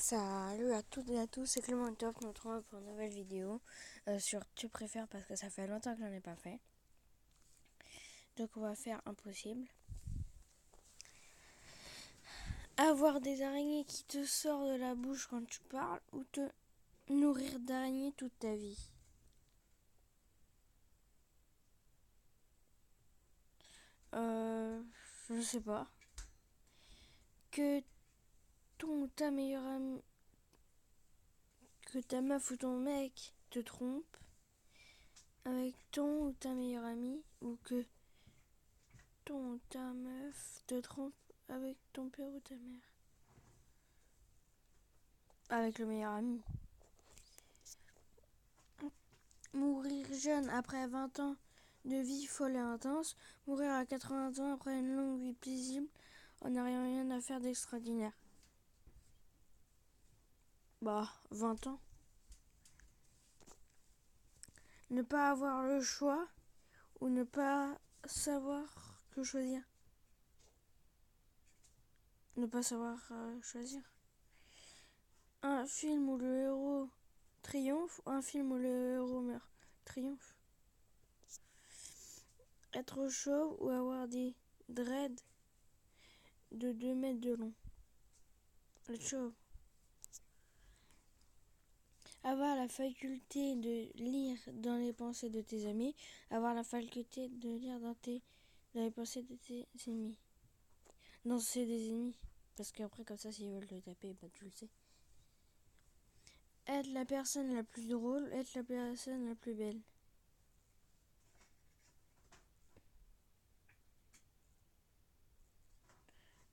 Salut à toutes et à tous, c'est Clément Top, nous retrouvons pour une nouvelle vidéo sur Tu préfères parce que ça fait longtemps que j'en ai pas fait. Donc on va faire impossible. Avoir des araignées qui te sortent de la bouche quand tu parles ou te nourrir d'araignées toute ta vie. Je sais pas. Que ton ou ta meilleure amie, que ta meuf ou ton mec te trompe avec ton ou ta meilleure amie ou que ton ou ta meuf te trompe avec ton père ou ta mère. Avec le meilleur ami. Mourir jeune après 20 ans de vie folle et intense. Mourir à 80 ans après une longue vie paisible en n'ayant rien à faire d'extraordinaire. 20 ans. Ne pas avoir le choix ou ne pas savoir que choisir. Ne pas savoir choisir. Un film où le héros triomphe ou un film où le héros meurt. Triomphe. Être chauve ou avoir des dreads de 2 mètres de long. Être chauve. Avoir la faculté de lire dans les pensées de tes amis. Avoir la faculté de lire dans les pensées de tes ennemis. Non, c'est des ennemis. Parce qu'après, comme ça, s'ils veulent te taper, tu le sais. Être la personne la plus drôle, être la personne la plus belle.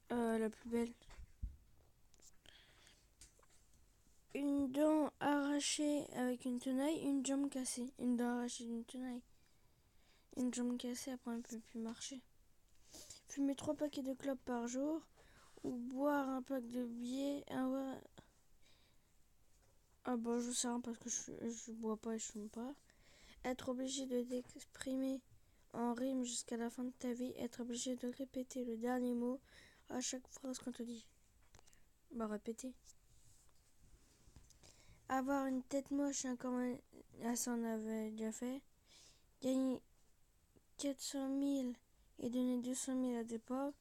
La plus belle. Une dent arrachée avec une tenaille, une jambe cassée. Une dent arrachée d'une tenaille. Une jambe cassée, après on ne peut plus marcher. Fumer 3 paquets de clopes par jour ou boire un pack de bière. Je sais rien parce que je bois pas et je fume pas. Être obligé de t'exprimer en rime jusqu'à la fin de ta vie. Être obligé de répéter le dernier mot à chaque phrase qu'on te dit. Répéter. Avoir une tête moche et un corps ça on avait déjà fait. Gagner 400 000 et donner 200 000 à des pauvres.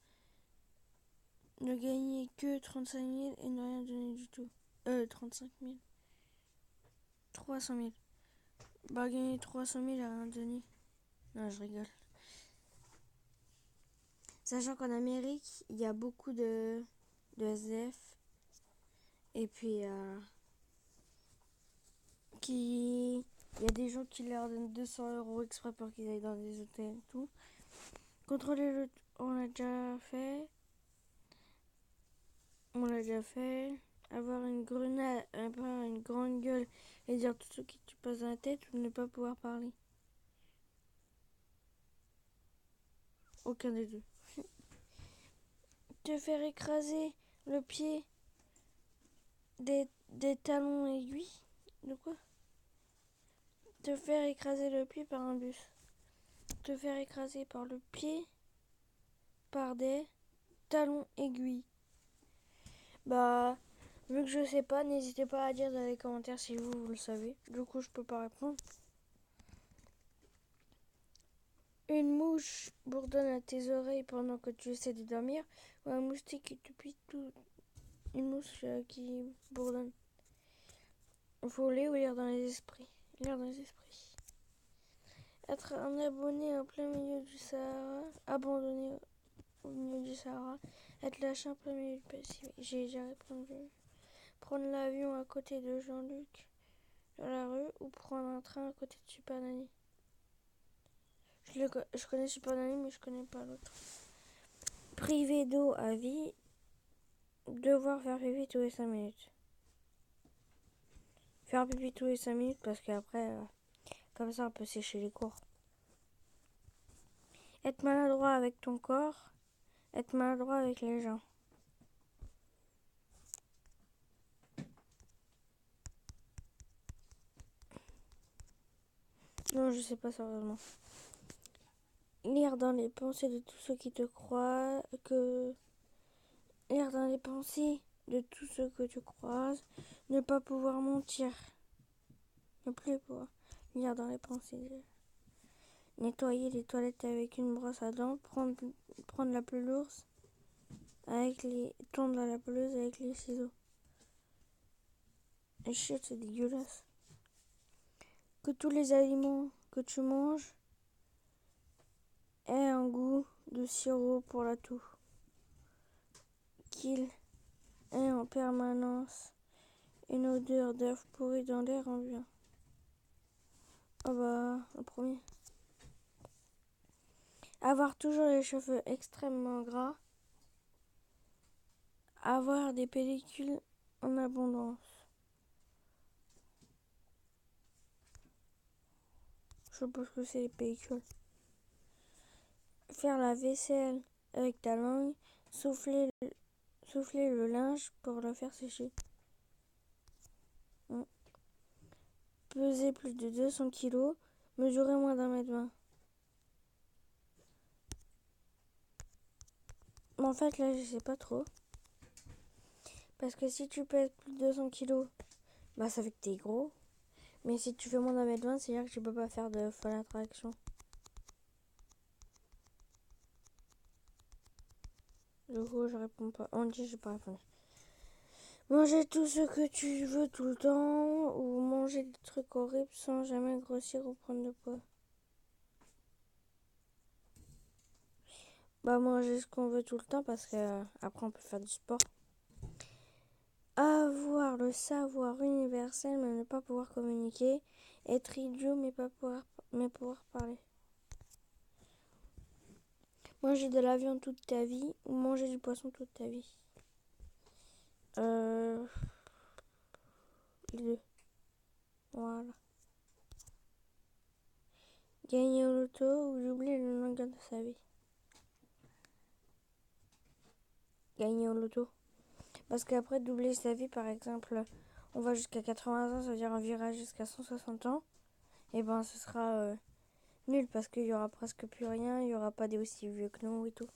Ne gagner que 35 000 et ne rien donner du tout. 35 000. 300 000. Gagner 300 000 et rien donner. Non, je rigole. Sachant qu'en Amérique, il y a beaucoup de SDF. Et puis, il y a des gens qui leur donnent 200 € exprès pour qu'ils aillent dans des hôtels et tout. Contrôler le... On l'a déjà fait. Avoir une grenade, avoir une grande gueule et dire tout ce qui te passe dans la tête ou ne pas pouvoir parler. Aucun des deux. Te faire écraser le pied des talons aiguilles. De quoi? Te faire écraser le pied par un bus. Te faire écraser par le pied par des talons aiguilles. Vu que je sais pas, n'hésitez pas à dire dans les commentaires si vous le savez. Du coup, je peux pas répondre. Une mouche bourdonne à tes oreilles pendant que tu essaies de dormir ou un moustique qui te pique tout. Une mouche qui bourdonne. Voler ou lire dans les esprits. Lire dans les esprits. Être un abonné en plein milieu du Sahara. Abandonné au milieu du Sahara. Être lâché en plein milieu du Pacifique. J'ai déjà répondu. Prendre l'avion à côté de Jean-Luc dans la rue ou prendre un train à côté de Super Nanny. Je connais Super Nanny mais je connais pas l'autre. Privé d'eau à vie. Devoir faire pipi tous les 5 minutes. Faire pipi tous les 5 minutes parce qu'après, comme ça, on peut sécher les cours. Être maladroit avec ton corps. Être maladroit avec les gens. Non, je sais pas sérieusement. Lire dans les pensées de tous ceux qui te croient. Lire dans les pensées de tout ce que tu croises, ne pas pouvoir mentir, ne plus pouvoir lire dans les pensées, nettoyer les toilettes avec une brosse à dents, prendre la pelouse tondre la pelouse avec les ciseaux. Et shit, c'est dégueulasse. Que tous les aliments que tu manges aient un goût de sirop pour la toux. Qu'ils aient en permanence une odeur d'œuf pourri dans l'air ambiant. Ah bah, le premier. Avoir toujours les cheveux extrêmement gras. Avoir des pellicules en abondance. Je suppose que c'est les pellicules. Faire la vaisselle avec ta langue. Souffler le linge pour le faire sécher. Peser plus de 200 kilos. Mesurer moins d'1,20 m. Mais en fait, là, je sais pas trop. Parce que si tu pèses plus de 200 kilos, bah ça fait que t'es gros. Mais si tu fais moins d'1,20 m, c'est-à-dire que tu peux pas faire de folle attraction. Du coup, je réponds pas. On dit, j'ai pas répondu. Manger tout ce que tu veux tout le temps ou manger des trucs horribles sans jamais grossir ou prendre de poids. Bah manger ce qu'on veut tout le temps parce que après on peut faire du sport. Avoir le savoir universel mais ne pas pouvoir communiquer. Être idiot mais pouvoir parler. Manger de la viande toute ta vie ou manger du poisson toute ta vie. Les deux. Voilà. Gagner au loto ou doubler le longueur de sa vie. Gagner au loto. Parce qu'après doubler sa vie, par exemple, on va jusqu'à 80 ans, ça veut dire un virage jusqu'à 160 ans. Et ben ce sera nul parce qu'il y aura presque plus rien, il y aura pas des aussi vieux que nous et tout.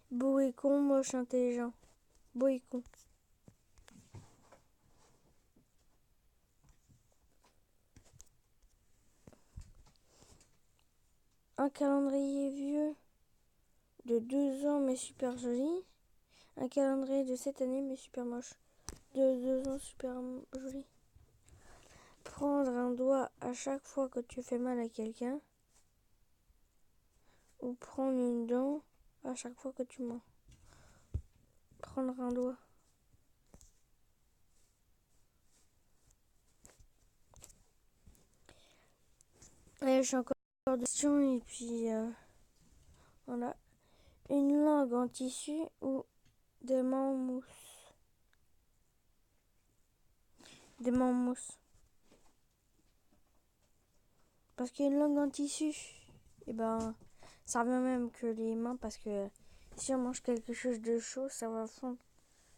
Beau et con, moche, intelligent. Beau et con. Un calendrier vieux de 2 ans mais super joli. Un calendrier de 7 années mais super moche. De 2 ans super joli. Prendre un doigt à chaque fois que tu fais mal à quelqu'un. Ou prendre une dent à chaque fois que tu mens. Prendre un doigt. Allez, je suis encore de questions et puis voilà. Une langue en tissu ou des mains en mousse. Des mains en mousse. Parce qu'une langue en tissu, et ben, ça revient même que les mains parce que si on mange quelque chose de chaud, ça va fondre.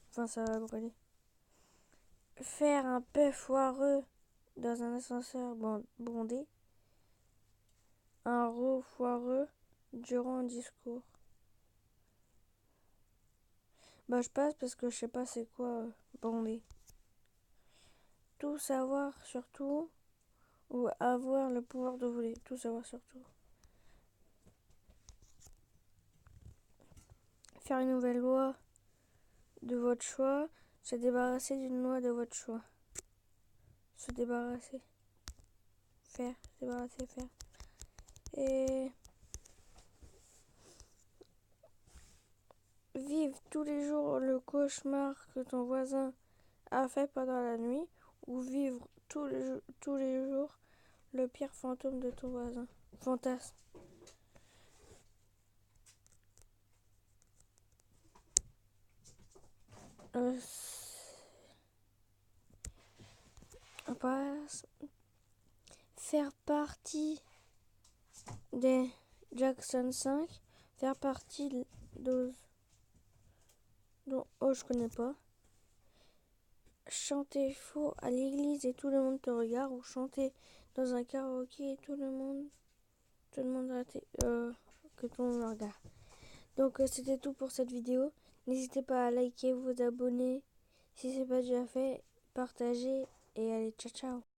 Enfin, ça va brûler. Faire un peu foireux dans un ascenseur bondé. Un rot foireux durant un discours. Bah, je passe parce que je sais pas c'est quoi bondé. Tout savoir sur tout ou avoir le pouvoir de voler. Tout savoir sur tout. Faire une nouvelle loi de votre choix. Se débarrasser d'une loi de votre choix. Se débarrasser. Faire. Se débarrasser. Faire. Et vivre tous les jours le cauchemar que ton voisin a fait pendant la nuit. Ou vivre tous les jours le pire fantôme de ton voisin. Fantasme. On passe. Faire partie des Jackson 5. Faire partie d'Oz. Oh, je connais pas. Chanter faux à l'église et tout le monde te regarde. Ou chanter dans un karaoké et tout le monde te demande que tout le monde regarde. Donc c'était tout pour cette vidéo. N'hésitez pas à liker, vous abonner si ce n'est pas déjà fait, partager et allez, ciao ciao.